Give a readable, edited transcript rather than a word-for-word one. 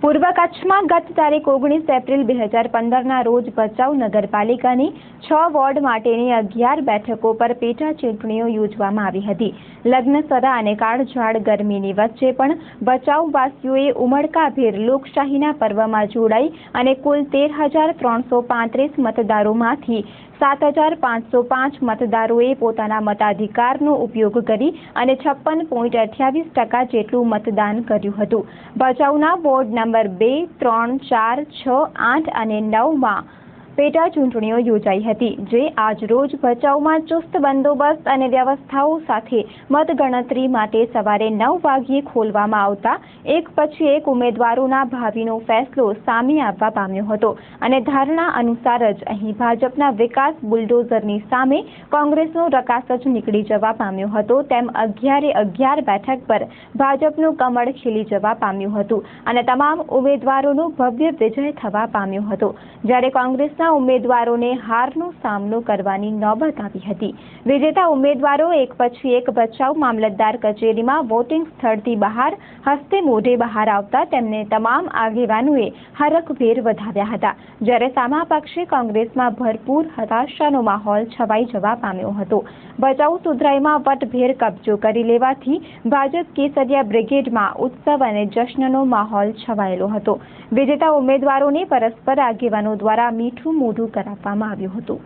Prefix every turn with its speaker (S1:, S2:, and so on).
S1: પૂર્વ કચ્છમાં ગત તારીખ 19 એપ્રિલ 2015ના રોજ ભચાઉ નગરપાલિકાની 6 વોર્ડ માટેની 11 બેઠકો પર પેટા ચૂંટણીઓ યોજવામાં આવી હતી। લગ્નસરા અને કાળઝાળ ગરમીની વચ્ચે પણ ભચાઉવાસીઓએ ઉમળકાભેર લોકશાહીના પર્વમાં જોડાઈ અને કુલ 13,335 મતદારોમાંથી 7,505 મતદારોએ પોતાના મતાધિકારનો ઉપયોગ કરી અને 56.28% જેટલું મતદાન કર્યું હતું। ભચાઉના વોર્ડ નંબર 2, 3, 4, 6, 8 અને 9માં પેટા ચૂંટણીઓ યોજાઈ હતી, જે આજ રોજ ભચાઉમાં ચુસ્ત બંદોબસ્ત અને વ્યવસ્થાઓ સાથે મતગણતરી માટે સવારે 9 વાગ્યે ખોલવામાં આવતા એક પછી એક ઉમેદવારોના ભાવિનો ફેસલો સામે આવવા પામ્યો હતો અને ધારણા અનુસાર જ અહીં ભાજપના વિકાસ બુલડોઝરની સામે કોંગ્રેસનો રકાસ જ નીકળી જવા પામ્યો હતો, તેમ 11 બેઠક પર ભાજપનું કમળ ખીલી જવા પામ્યું હતું અને તમામ ઉમેદવારોનો ભવ્ય વિજય થવા પામ્યો હતો, જ્યારે કોંગ્રેસના ઉમેદવારોને હારનો સામનો કરવાની નોબત આવી હતી। વિજેતા ઉમેદવારો એક પછી એક ભચાઉ મામલતદાર કચેરીમાં વોટિંગ સ્થળથી બહાર હસ્તે મોઢે બહાર આવતા તેમને તમામ આગેવાનોએ હરખભેર વધાવ્યા હતા, જ્યારે સામા પક્ષે કોંગ્રેસમાં ભરપૂર હતાશાનો માહોલ છવાઈ જવા પામ્યો હતો। ભચાઉ સુધરાઈમાં વટભેર કબજો કરી લેવાથી ભાજપ કેસરિયા બ્રિગેડમાં ઉત્સવ અને જશ્નનો માહોલ છવાયેલો હતો। વિજેતા ઉમેદવારોને પરસ્પર આગેવાનો દ્વારા મીઠું મોઢું કરાવવામાં આવ્યું હતું।